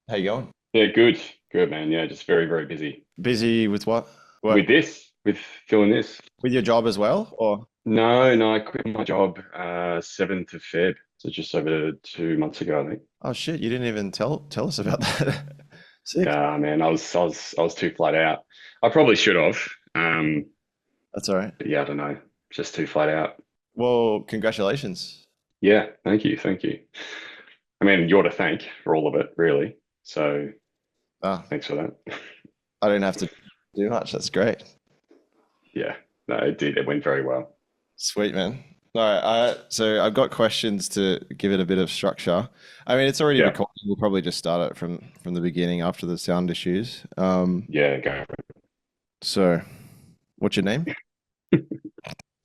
How you going? Yeah, good. Good, man. Yeah, just very, very busy. Busy with what? With What? this, with filling this. With your job as well? Or No, I quit my job 7th of Feb. So just over 2 months ago, I think. oh shit, you didn't even tell us about that. Sick. Yeah, man, I was too flat out. I probably should have. That's all right. But yeah, I don't know. Just too flat out. Well, congratulations. Yeah, thank you, thank you. I mean, you're to thank for all of it, really. So Ah, thanks for that. I didn't have to do much. That's great. Yeah, no, it did. It went very well. Sweet, man. All right. So I've got questions to give it a bit of structure. I mean, it's already Yeah, recorded. We'll probably just start it from the beginning after the sound issues. yeah, go, So what's your name?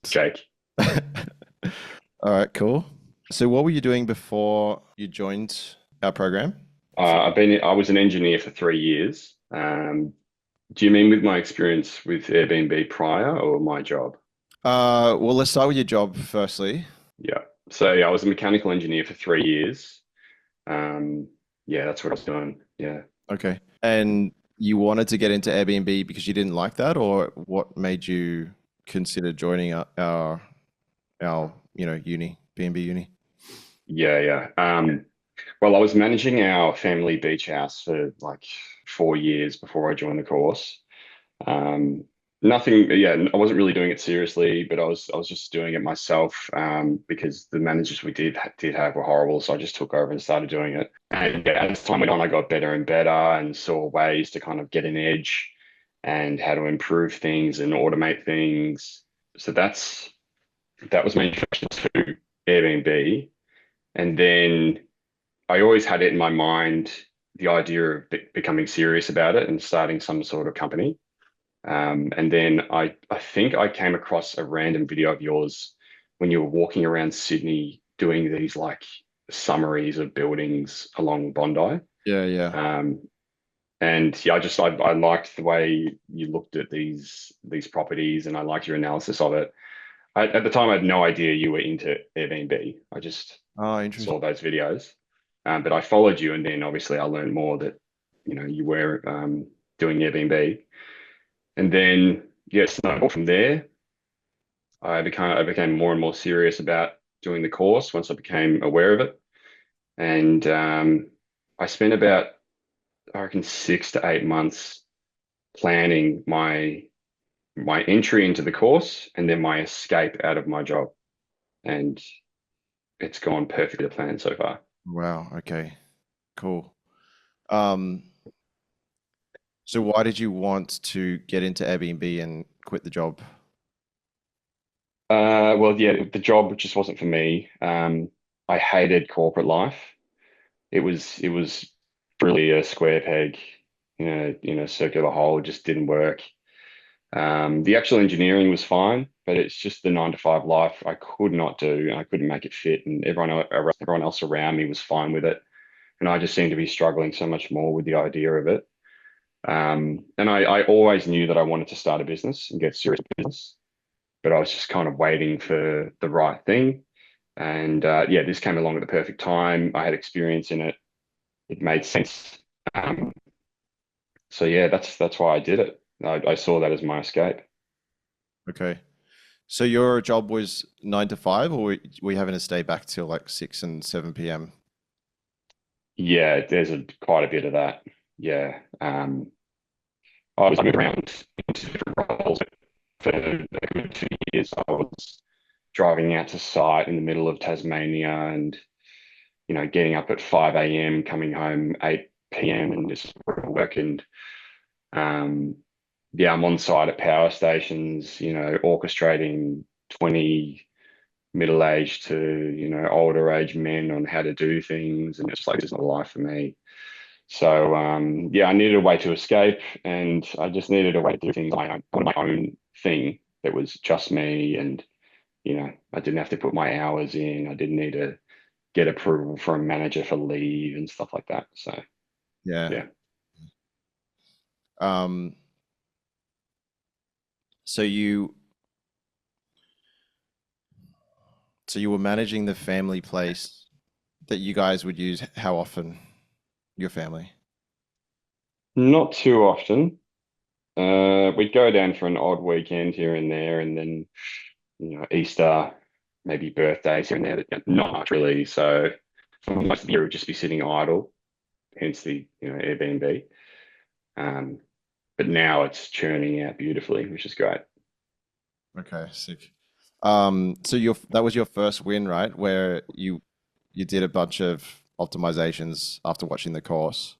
Jake. All right, cool. So what were you doing before you joined our program? I was an engineer for 3 years. Do you mean with my experience with Airbnb prior or my job? Well, let's start with your job firstly. Yeah. So yeah, I was a mechanical engineer for 3 years. Um, yeah, that's what I was doing. Yeah. Okay. And you wanted to get into Airbnb because you didn't like that, or what made you consider joining our uni, BNB uni? Yeah, yeah. Well, I was managing our family beach house for like 4 years before I joined the course. Um, Nothing, yeah, I wasn't really doing it seriously, but I was just doing it myself because the managers we did have were horrible. So I just took over and started doing it. And yeah, as time went on, I got better and better and saw ways to kind of get an edge and how to improve things and automate things. So that was my introduction to Airbnb. And then I always had it in my mind the idea of becoming serious about it and starting some sort of company. And then I think I came across a random video of yours when you were walking around Sydney doing these like summaries of buildings along Bondi. Yeah, yeah. Um, and yeah, I liked the way you looked at these properties and I liked your analysis of it. At the time, I had no idea you were into Airbnb. I just Oh, interesting. saw those videos, but I followed you, and then obviously I learned more that you were doing Airbnb. And then, yeah, snowballed from there. I became more and more serious about doing the course once I became aware of it. And I spent about, I reckon, 6 to 8 months planning my entry into the course and then my escape out of my job. And it's gone perfectly to plan so far. Wow. Okay. Cool. Um, so why did you want to get into Airbnb and quit the job? Well, yeah, the job just wasn't for me. I hated corporate life. It was really a square peg in a circular hole. It just didn't work. The actual engineering was fine, but it's just the 9 to 5 life I could not do, and I couldn't make it fit. And everyone else around me was fine with it, and I just seemed to be struggling so much more with the idea of it. And I always knew that I wanted to start a business and get serious business, but I was just kind of waiting for the right thing. And yeah, this came along at the perfect time. I had experience in it. It made sense. Um, so yeah, that's why I did it. I saw that as my escape. Okay. So your job was 9 to 5, or were you having to stay back till like 6 and 7 p.m.? Yeah, there's quite a bit of that. Yeah. I was moving around into different roles for a good 2 years. I was driving out to site in the middle of Tasmania and getting up at 5 a.m., coming home 8 p.m. and just working. Um, yeah, I'm on site at power stations, orchestrating 20 middle-aged to, older age men on how to do things. And it's like, it's not a life for me. So, yeah, I needed a way to escape and I just needed a way to do things on my own thing that was just me. And, I didn't have to put my hours in. I didn't need to get approval from a manager for leave and stuff like that. So, Yeah. yeah. Um, so you so you were managing the family place that you guys would use how often? Your family? Not too often. We'd go down for an odd weekend here and there, and then Easter, maybe birthdays here and there. But not much really. So for most of the year, we'd just be sitting idle. Hence the Airbnb. Um, but now it's churning out beautifully, which is great. Okay, sick. So that was your first win, right? Where you did a bunch of optimizations after watching the course,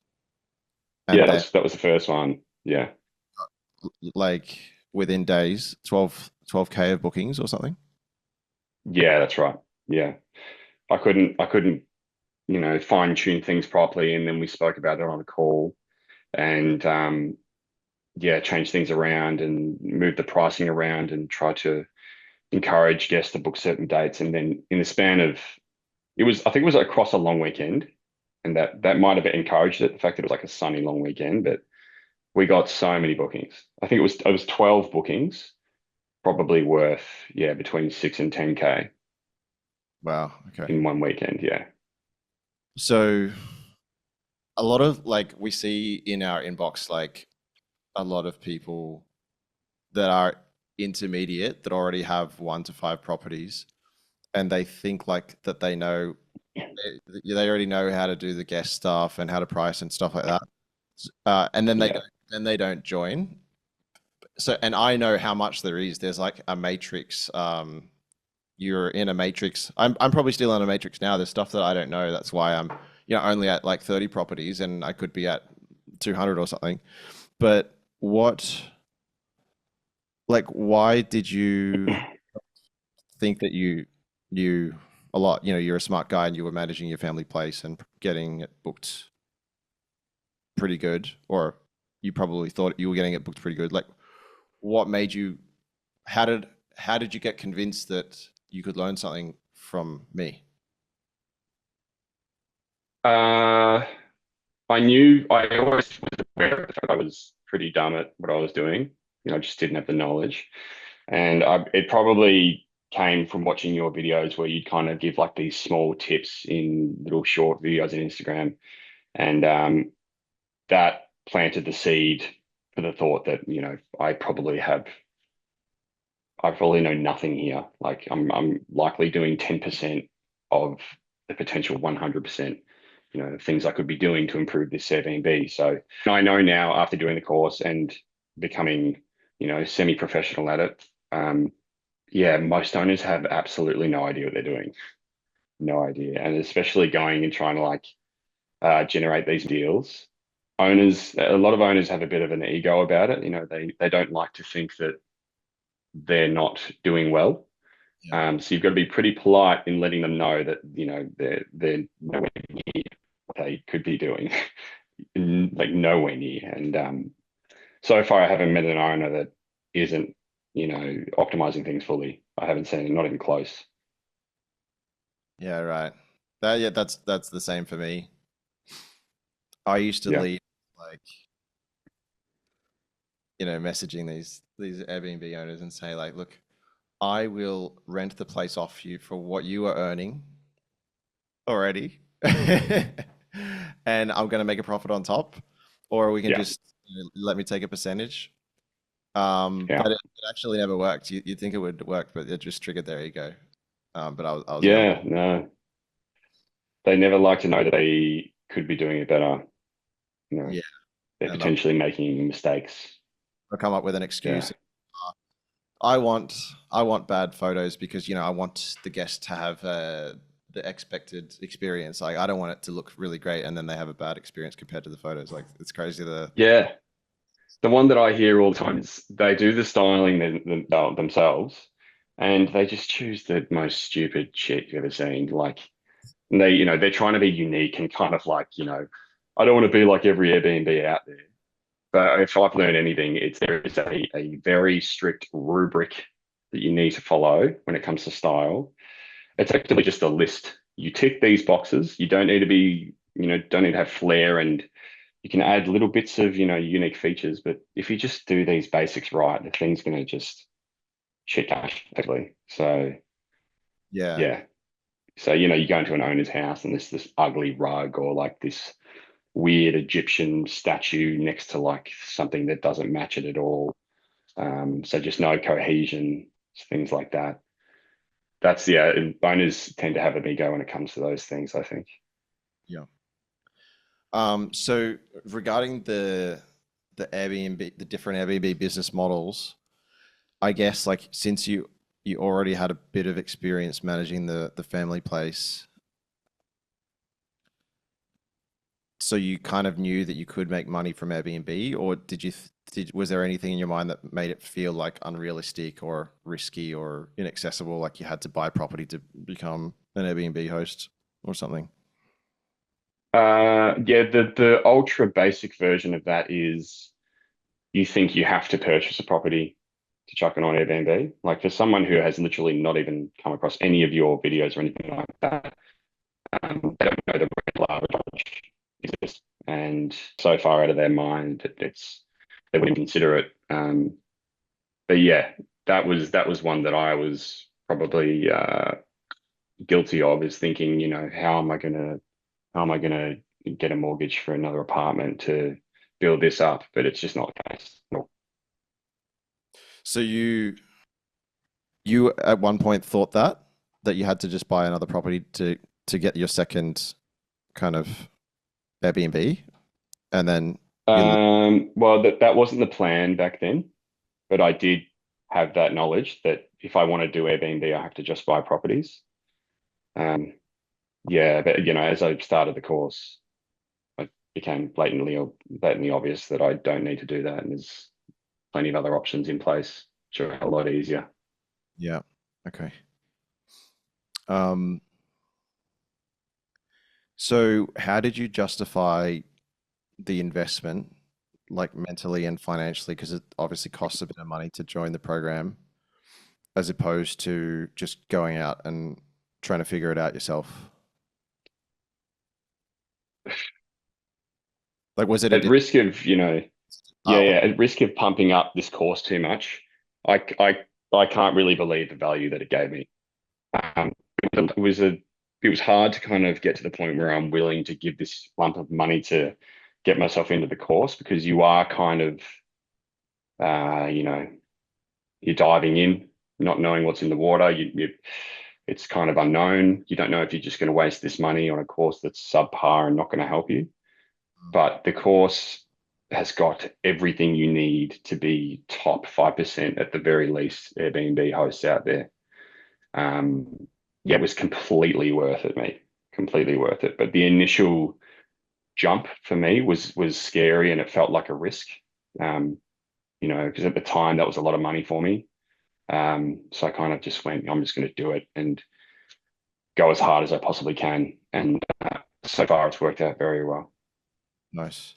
Yeah, and then that was the first one. Yeah, like within days, 12K of bookings or something. yeah, that's right. Yeah, I couldn't fine tune things properly, and then we spoke about it on a call, and yeah, change things around and move the pricing around and try to encourage guests to book certain dates. And then in the span of I think it was across a long weekend, and that might have encouraged it. The fact that it was like a sunny long weekend, but we got so many bookings. I think it was 12 bookings, probably worth between 6 and 10K Wow. Okay. in one weekend. Yeah, So a lot of like we see in our inbox, like a lot of people that are intermediate that already have 1 to 5 properties, and they think like that they know they already know how to do the guest stuff and how to price and stuff like that. And then yeah, they don't join. So, and I know how much there is. There's like a matrix. You're in a matrix. I'm probably still in a matrix now. There's stuff that I don't know. That's why I'm only at like 30 properties, and I could be at 200 or something. But what like why did you think that you knew a lot? You're a smart guy and you were managing your family place and getting it booked pretty good, or you probably thought you were getting it booked pretty good. Like, what made you? How did how did you get convinced that you could learn something from me? uh, I always was aware of the fact I was pretty dumb at what I was doing. I just didn't have the knowledge. And it probably came from watching your videos where you'd kind of give like these small tips in little short videos on Instagram. And that planted the seed for the thought that, I probably know nothing here. Like I'm likely doing 10% of the potential 100%, things I could be doing to improve this Airbnb. So I know now after doing the course and becoming, semi-professional at it, yeah, most owners have absolutely no idea what they're doing. No idea. And especially going and trying to like generate these deals. A lot of owners have a bit of an ego about it. They don't like to think that they're not doing well. Yeah. So you've got to be pretty polite in letting them know that they're nowhere near what they could be doing, like nowhere near. And so far, I haven't met an owner that isn't optimizing things fully. I haven't seen it, not even close. Yeah, right. That's the same for me. I used to Yeah, lead like, messaging these Airbnb owners and say like, look, I will rent the place off you for what you are earning already. And I'm going to make a profit on top, or we can yeah, just let me take a percentage. yeah, But it actually never worked. You'd think it would work, but it just triggered their ego. But I was young. yeah. No, they never like to know that they could be doing it better. Yeah, They're and potentially making mistakes. they'll come up with an Yeah, excuse. I want bad photos because I want the guest to have the expected experience. Like I don't want it to look really great and then they have a bad experience compared to the photos. Like it's crazy. yeah. The one that I hear all the time is they do the styling themselves, and they just choose the most stupid shit you've ever seen. Like they're trying to be unique and kind of like, I don't want to be like every Airbnb out there. But if I've learned anything, there is a very strict rubric that you need to follow when it comes to style. It's actually just a list. You tick these boxes. You don't need to be, don't need to have flair, and you can add little bits of, unique features. But if you just do these basics right, the thing's going to just shit cash, actually. So Yeah, yeah. So, you go into an owner's house and there's this ugly rug or like this, weird Egyptian statue next to like something that doesn't match it at all. So just no cohesion, things like that. That's yeah. Owners tend to have a big go when it comes to those things, I think. Yeah. So regarding the Airbnb, the different Airbnb business models, I guess like since you already had a bit of experience managing the family place, so you kind of knew that you could make money from Airbnb, or was there anything in your mind that made it feel like unrealistic or risky or inaccessible, like you had to buy property to become an Airbnb host or something? Yeah, the ultra basic version of that is you think you have to purchase a property to chuck it on Airbnb. Like for someone who has literally not even come across any of your videos or anything like that, they don't know the rental arbitrage exists, and so far out of their mind that they wouldn't consider it. But yeah, that was one that I was probably guilty of, is thinking, how am I gonna get a mortgage for another apartment to build this up? But it's just not the case. No. So you at one point thought that you had to just buy another property to get your second kind of Airbnb, and then you Well, that wasn't the plan back then, but I did have that knowledge that if I want to do Airbnb, I have to just buy properties. Um, yeah, but as I started the course, it became blatantly obvious that I don't need to do that, and there's plenty of other options in place, which are a lot easier. yeah, okay. Um, so how did you justify the investment, like mentally and financially? Because it obviously costs a bit of money to join the program, as opposed to just going out and trying to figure it out yourself. Like, was it a At risk of, yeah, start yeah, with? at risk of pumping up this course too much, I, I, I can't really believe the value that it gave me. Um, it was a, it was hard to kind of get to the point where I'm willing to give this lump of money to get myself into the course, because you are kind of, uh, you know, you're diving in, not knowing what's in the water. It's kind of unknown. You don't know if you're just going to waste this money on a course that's subpar and not going to help you. But the course has got everything you need to be top 5% at the very least Airbnb hosts out there. Yeah, it was completely worth it, mate. Completely worth it. But the initial jump for me was scary, and it felt like a risk. Um, because at the time that was a lot of money for me. So I kind of just went, I'm just going to do it and go as hard as I possibly can. And so far, it's worked out very well. Nice.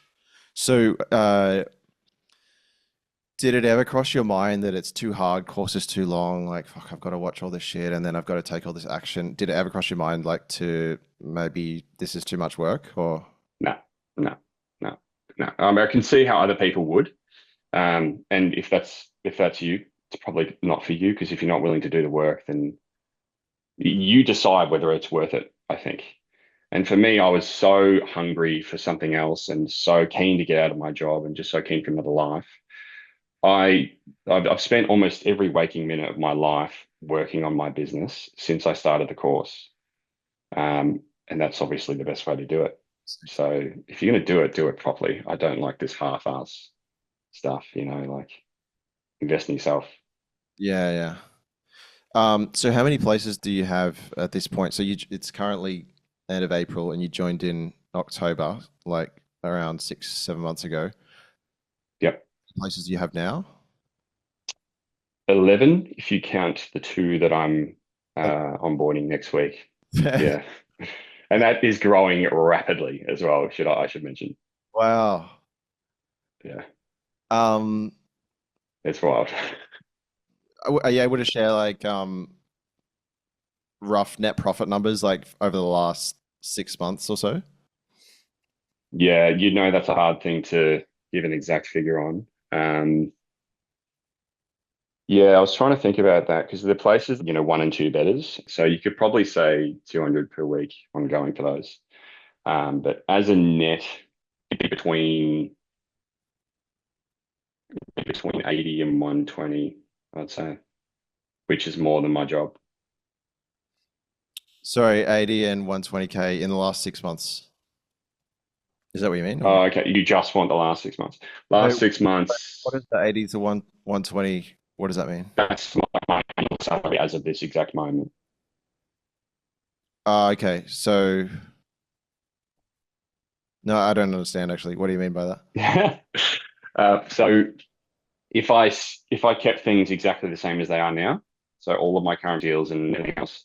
So, did it ever cross your mind that it's too hard, course is too long, like, fuck, I've got to watch all this shit and then I've got to take all this action? Did it ever cross your mind, like, to maybe this is too much work or? No, no, no, no. I can see how other people would. And if that's you, it's probably not for you, because if you're not willing to do the work, then you decide whether it's worth it, I think. And for me, I was so hungry for something else and so keen to get out of my job and just so keen for another life. I I've spent almost every waking minute of my life working on my business since I started the course. And that's obviously the best way to do it. So if you're going to do it properly. I don't like this half-ass stuff, like invest in yourself. Yeah, yeah. So how many places do you have at this point? So it's currently end of April and you joined in October, like around 6, 7 months ago. Yep. Places do you have now? 11, if you count the two that I'm onboarding next week. Yeah. And that is growing rapidly as well, I should mention. Wow. Yeah, Um, it's wild. are you able to share like rough net profit numbers like over the last 6 months or so? Yeah, that's a hard thing to give an exact figure on. Yeah, I was trying to think about that, because the places, one and two betters. So you could probably say 200 per week ongoing for those. But as a net between 80 and 120, I'd say, which is more than my job. Sorry, 80 and 120K in the last 6 months. Is that what you mean? Oh, Or okay. You just want the last 6 months. no, Last six what months, is the 80 to 120? What does that mean? that's my annual salary as of this exact moment. Okay. So no, I don't understand actually. What do you mean by that? So if I kept things exactly the same as they are now, so all of my current deals and everything else,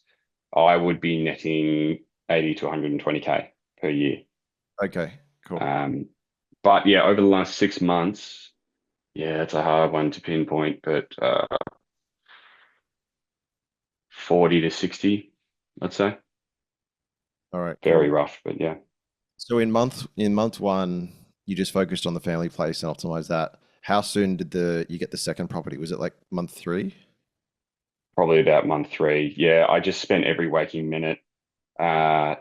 I would be netting 80 to 120K per year. Okay, cool. Um, but yeah, over the last 6 months, yeah, it's a hard one to pinpoint, but 40 to 60, I'd say. All right, Very cool. rough, but yeah, So in month one, you just focused on the family place and optimized that. How soon did the you get the second property? Was it like month three? probably about month three. Yeah, I just spent every waking minute uh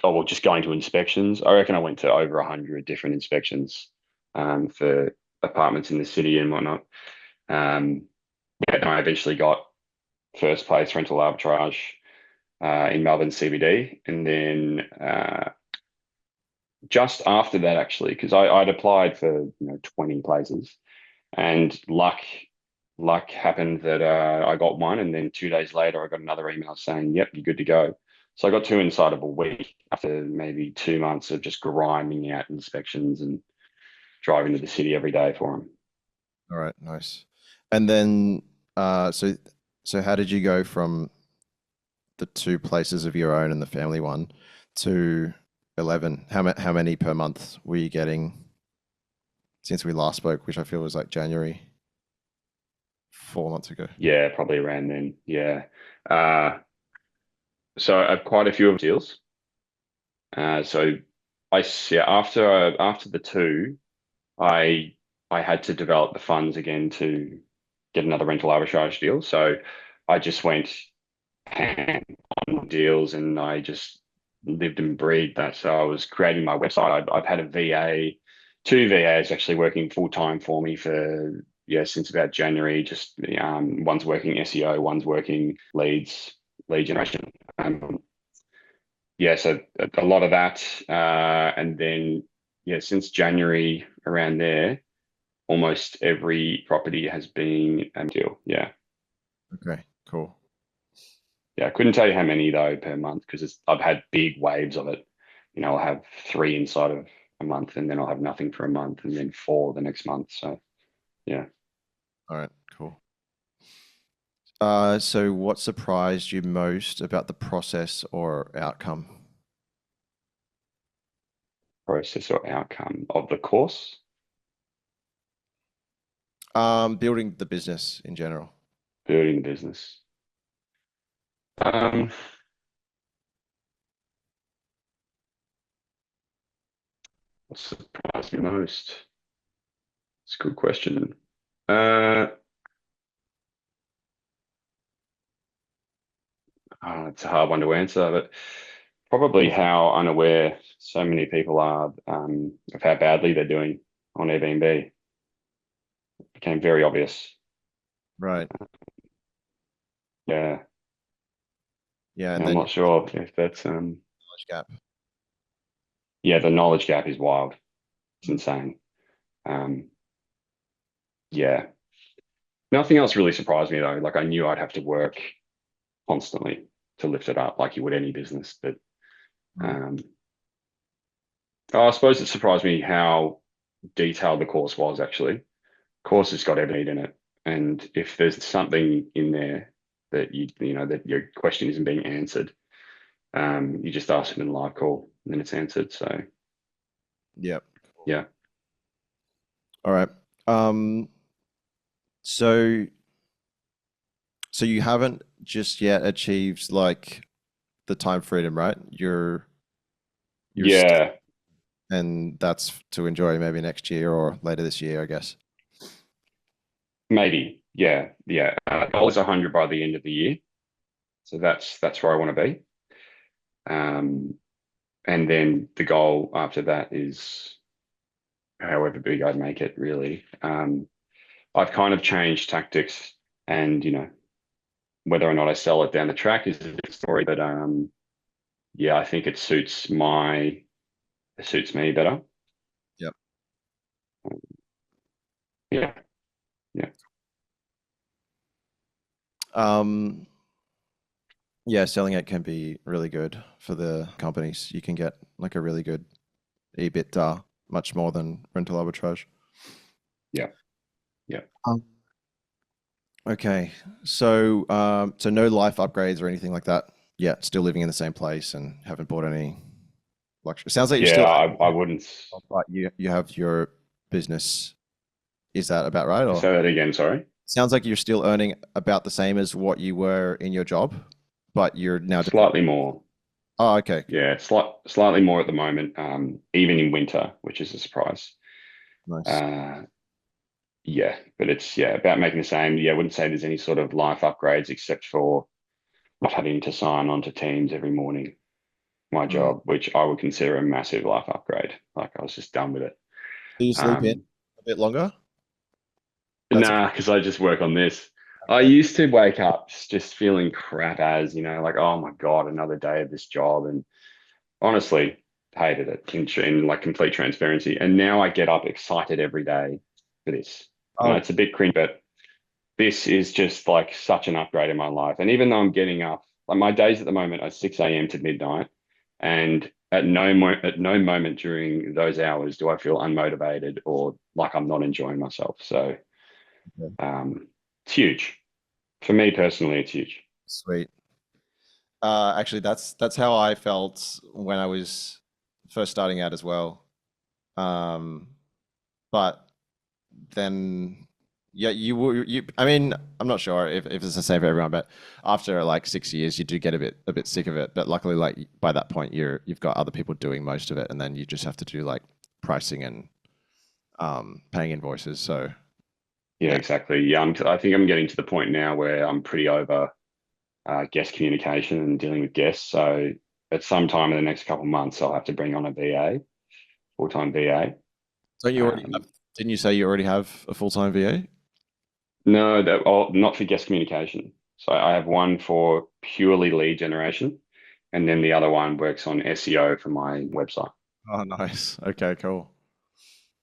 well, just going to inspections. I reckon I went to over 100 different inspections for apartments in the city and whatnot. Um, yeah, and I eventually got first place rental arbitrage in Melbourne CBD, and then just after that, actually, because I'd applied for 20 places, and luck happened that I got one, and then 2 days later I got another email saying, "Yep, you're good to go." So I got two inside of a week after maybe 2 months of just grinding out inspections and driving to the city every day for them. All right, nice. And then so how did you go from the two places of your own and the family one to 11? How many per month were you getting since we last spoke, which I feel was like January, 4 months ago? Yeah, probably around then. Yeah. Uh, so I have quite a few of deals. So yeah, after the two, I I had to develop the funds again to get another rental arbitrage deal. So I just went hand on deals and I just lived and breathed that. So I was creating my website. I've had a VA, two VAs actually working full time for me for yeah since about January. Just one's working SEO, one's working lead generation. Yeah, so a lot of that, and then yeah, since January around there, almost every property has been a deal. Yeah. Okay, cool. Yeah, I couldn't tell you how many though per month because I've had big waves of it. I'll have three inside of a month, and then I'll have nothing for a month, and then four the next month. So yeah, All right, cool. So what surprised you most about the process or outcome? process or outcome of the course, Building the business in general. building the business. Um, what surprised me most? It's a good question. Uh, it's a hard one to answer, but probably how unaware so many people are of how badly they're doing on Airbnb. It became very obvious. Right. Yeah. Yeah, and I'm then not sure if that's knowledge gap. yeah, the knowledge gap is wild. It's insane. Um, yeah. Nothing else really surprised me though. Like I knew I'd have to work constantly to lift it up like you would any business. But Mm. um I suppose it surprised me how detailed the course was actually. Course has got everything in it. And if there's something in there that that your question isn't being answered, you just ask them in live call and then it's answered. So Yep. yeah. All right. Um, so so you haven't just yet achieved like the time freedom, right? You're st Yeah, and that's to enjoy maybe next year or later this year, I guess. maybe. Yeah, yeah. Goal is 100 by the end of the year. So that's where I want to be. And then the goal after that is however big I'd make it really. I've kind of changed tactics, and whether or not I sell it down the track is a different story. But yeah, I think it suits me better. Yep. Yeah, yeah, Um, yeah, selling it can be really good for the companies. You can get like a really good EBITDA, much more than rental arbitrage. yeah, yeah. Um, okay, so no life upgrades or anything like that. Yeah, still living in the same place and haven't bought any luxury. Sounds like you're Yeah, still, I wouldn't but you have your business. Is that about right? Or say that again. Sorry. sounds like you're still earning about the same as what you were in your job, but you're now Slightly dependent. more. Oh, okay, Yeah, slightly more at the moment, even in winter, which is a surprise. nice. Uh, yeah, but it's about making the same. Yeah, I wouldn't say there's any sort of life upgrades except for not having to sign on to Teams every morning. My Mm. job, which I would consider a massive life upgrade. Like I was just done with it. Do you sleep in Um, a bit longer? That's a nah, because I just work on this. I okay. used to wake up just feeling crap as, like, oh my God, another day of this job. And honestly, hated it in like complete transparency. And now I get up excited every day for this. I know Oh, it's a bit cringe, but this is just like such an upgrade in my life. And even though I'm getting up, like my days at the moment are 6 a.m. to midnight, and at no moment during those hours do I feel unmotivated or like I'm not enjoying myself. So okay. it's huge for me personally. It's huge. Sweet. Actually, that's how I felt when I was first starting out as well. Um, but then, yeah, I mean, I'm not sure if it's the same for everyone, but after like 6 years, you do get a bit sick of it. But luckily, like by that point, you've got other people doing most of it, and then you just have to do like pricing and paying invoices. So Yeah, yeah. exactly. Yeah, I think I'm getting to the point now where I'm pretty over guest communication and dealing with guests. So at some time in the next couple of months, I'll have to bring on a VA, full-time VA. Don't you already have? Um, Didn't you say you already have a full-time VA? no, not for guest communication. So I have one for purely lead generation, and then the other one works on SEO for my website. Oh, nice. Okay, cool.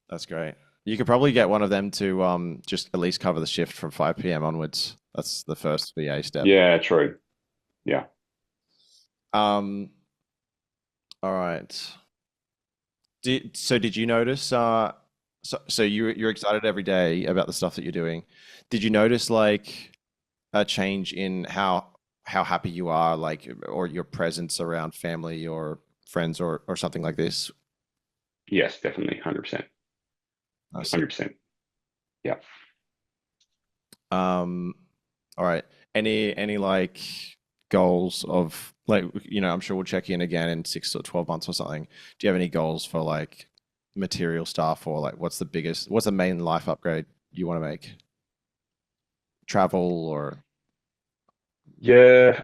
That's great. You could probably get one of them to just at least cover the shift from 5 p.m. onwards. That's the first VA step. Yeah, true. Yeah. Um, all right. Did you notice so you're excited every day about the stuff that you're doing. Did you notice like a change in how happy you are like or your presence around family or friends or something like this? Yes, definitely. 100%. I see. 100%. Yeah. Um, all right. Any like goals of like I'm sure we'll check in again in 6 or 12 months or something. Do you have any goals for like material stuff or like what's the main life upgrade you want to make? Travel or Yeah.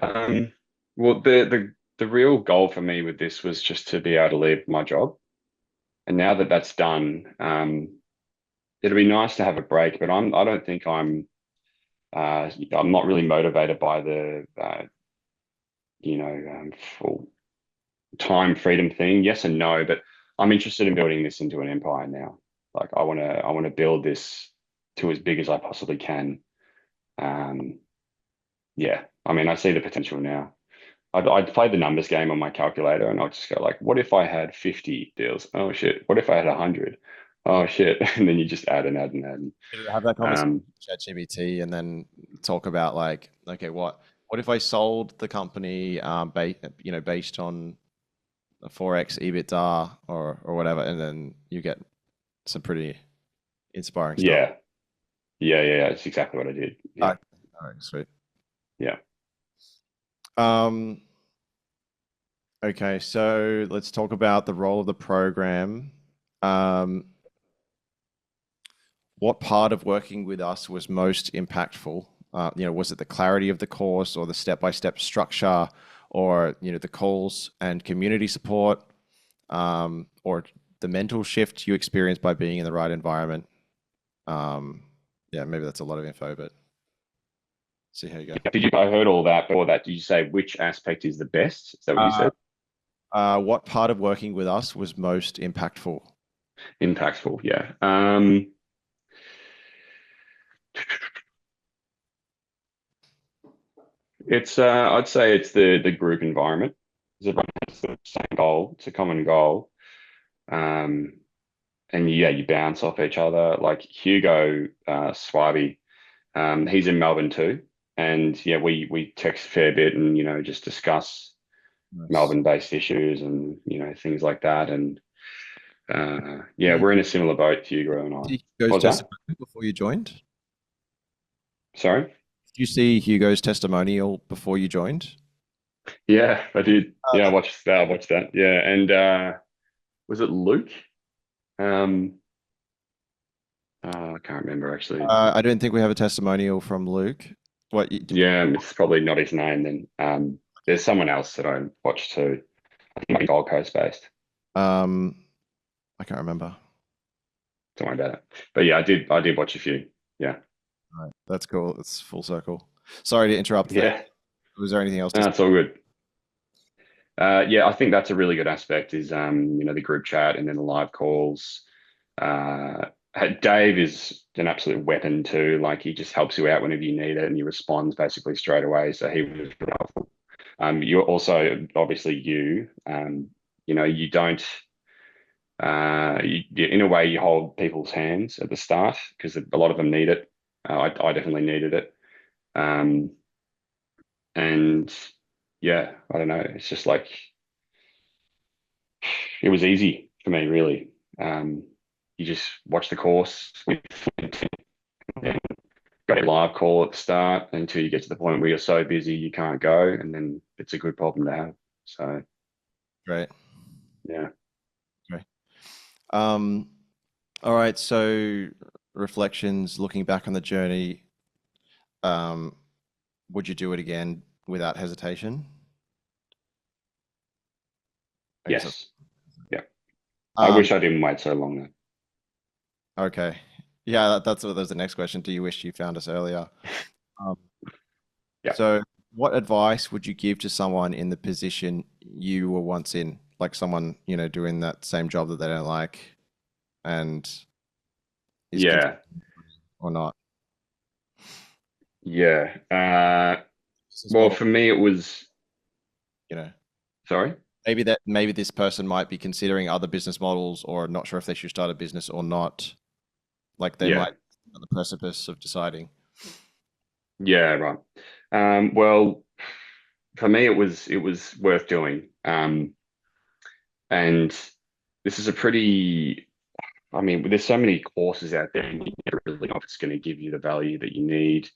Well, the real goal for me with this was just to be able to leave my job. And now that that's done, it'll be nice to have a break, but I don't think I'm not really motivated by the full time freedom thing. Yes and no, but I'm interested in building this into an empire now. Like I want to build this to as big as I possibly can. Um, yeah, I mean, I see the potential now. I'd play the numbers game on my calculator, and I'll just go like, what if I had 50 deals? Oh shit! What if I had 100? Oh shit! And then you just add and add and add. have that conversation Um, with ChatGPT and then talk about like, okay, what if I sold the company based on a 4x EBITDA or whatever, and then you get some pretty inspiring stuff. yeah, yeah. It's exactly what I did. Uh, Yeah, all right, sweet. yeah. Um, okay, so let's talk about the role of the program. Um, what part of working with us was most impactful? Was it the clarity of the course or the step-by-step structure or, the calls and community support? Or the mental shift you experience by being in the right environment. Um, yeah, maybe that's a lot of info, but see how you go. Did you? I heard all that. Before that, did you say which aspect is the best? Is that what you Uh, said? what part of working with us was most impactful? Impactful. Yeah. It's I'd say it's the group environment. 'Cause everyone has the same goal. It's a common goal. Um, and yeah, you bounce off each other. Like Hugo Swaby, he's in Melbourne too, and yeah, we text a fair bit and just discuss Nice. Melbourne-based issues and things like that. And yeah, You we're in a similar boat, Hugo and I. see What Hugo's was that? testimonial before you joined? Did Sorry? you see Hugo's testimonial before you joined? Yeah, I did. Yeah, I Uh, watched that. I watched that. Yeah, and was it Luke? Um, I can't remember actually. I don't think we have a testimonial from Luke. What? Yeah, it's probably not his name then. There's someone else that I watched too. I think maybe Gold Coast based. Um, I can't remember. Don't worry about it. But yeah, I did watch a few. Yeah. Right. That's cool. It's full circle. Sorry to interrupt there. Yeah. Was there anything else to say? That's all good. Yeah, I think that's a really good aspect is the group chat and then the live calls. Dave is an absolute weapon too. Like he just helps you out whenever you need it and he responds basically straight away. So he was really helpful. You're also obviously you don't in a way you hold people's hands at the start because a lot of them need it. I definitely needed it. Um, and yeah, I don't know. It's just like it was easy for me, really. You just watch the course with and got a live call at the start until you get to the point where you're so busy you can't go, and then it's a good problem to have. So Great. yeah, Great. Um, all right. So reflections, looking back on the journey, um, would you do it again without hesitation? I guess that's yes, yeah. I um, wish I didn't wait so long though. okay. Yeah, that's what was the next question. Do you wish you found us earlier? Um, Yeah, so what advice would you give to someone in the position you were once in? Like someone, doing that same job that they don't like and is content yeah, or not? yeah. Business Well, model, for me, it was you know, sorry. maybe this person might be considering other business models or not sure if they should start a business or not. Like they might Yeah, be on the precipice of deciding. yeah, right. Well, for me, it was worth doing. And this is a pretty I mean, there's so many courses out there, and you never really know if it's going to give you the value that you need.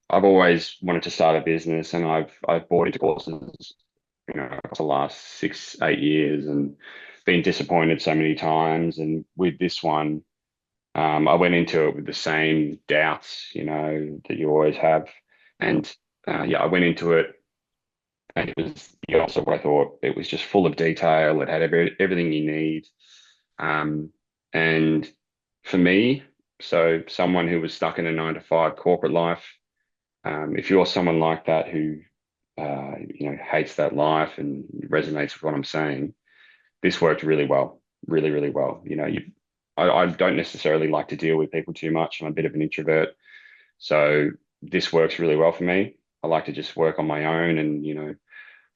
I've always wanted to start a business, and I've bought into courses, for the last 6, 8 years, and been disappointed so many times. And with this one, I went into it with the same doubts, that you always have. And yeah, I went into it, and it was also what I thought. It was just full of detail. It had everything you need. Um, and for me, so someone who was stuck in a 9 to 5 corporate life, if you're someone like that who hates that life and resonates with what I'm saying, this worked really well, really, really well. I don't necessarily like to deal with people too much. I'm a bit of an introvert, so this works really well for me. I like to just work on my own and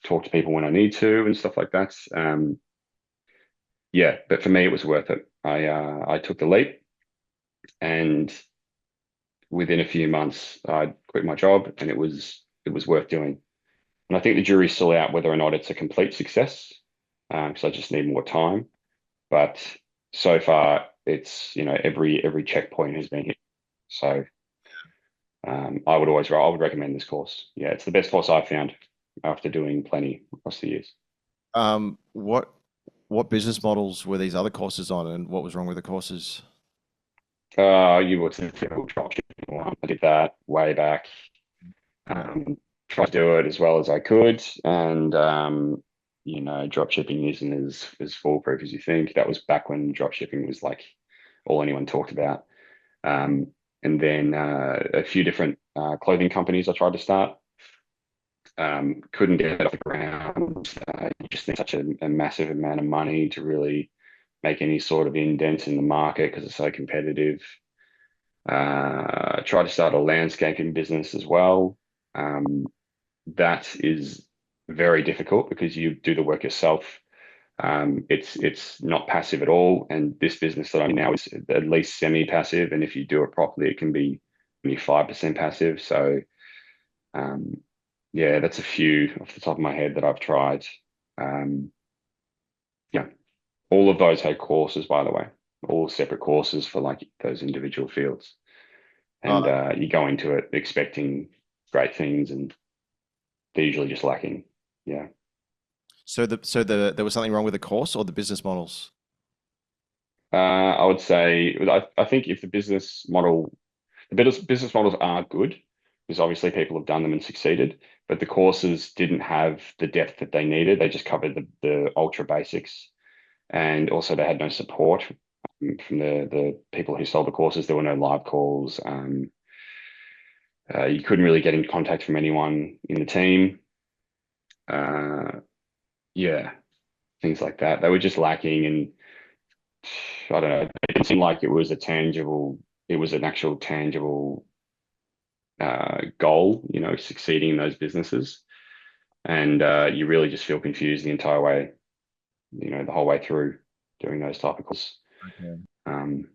talk to people when I need to and stuff like that. Yeah, but for me, it was worth it. I took the leap, and within a few months, I quit my job, and it was worth doing. And I think the jury's still out whether or not it's a complete success, because I just need more time. But so far, it's every checkpoint has been hit. So I would recommend this course. Yeah, it's the best course I've found after doing plenty across the years. Um, what what business models were these other courses on, and what was wrong with the courses? You were the typical dropshipping one. I did that way back. Yeah. Tried to do it as well as I could, and drop shipping isn't as foolproof as you think. That was back when drop shipping was like all anyone talked about. And then a few different clothing companies I tried to start. Couldn't get it off the ground. You just need such a massive amount of money to really make any sort of indent in the market because it's so competitive. Tried to start a landscaping business as well. That is very difficult because you do the work yourself. It's not passive at all, and this business that I'm in now is at least semi-passive, and if you do it properly, it can be only 5% passive. So yeah, that's a few off the top of my head that I've tried. Yeah, all of those had courses, by the way, all separate courses for like those individual fields, Uh, and you go into it expecting great things, and they're usually just lacking. Yeah. so there was something wrong with the course or the business models? I would say I think if the business models are good, because obviously people have done them and succeeded, but the courses didn't have the depth that they needed. They just covered the ultra basics, and also they had no support from the people who sold the courses. There were no live calls. You couldn't really get in contact from anyone in the team. Uh, yeah, things like that. They were just lacking, and I don't know. It didn't seem like it was an actual tangible goal, succeeding in those businesses. And you really just feel confused the entire way, the whole way through doing those type of courses. Okay. Um,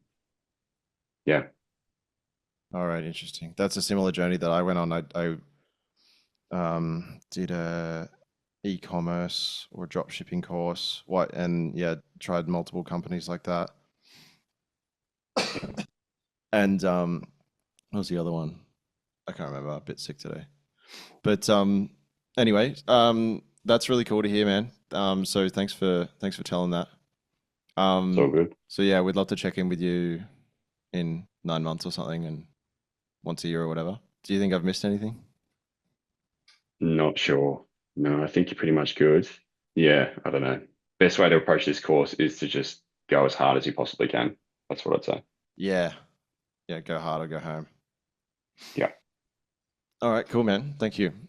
yeah. All right, interesting. That's a similar journey that I went on. I did a e-commerce or drop shipping course. And yeah, tried multiple companies like that. And what was the other one? I can't remember. I'm a bit sick today. But anyway, that's really cool to hear, man. So thanks for telling that. It's all good. So yeah, we'd love to check in with you in 9 months or something, and once a year or whatever. Do you think I've missed anything? Not sure. No, I think you're pretty much good. Yeah, I don't know. Best way to approach this course is to just go as hard as you possibly can. That's what I'd say. Yeah, yeah. Go hard or go home. Yeah. All right, cool, man. Thank you.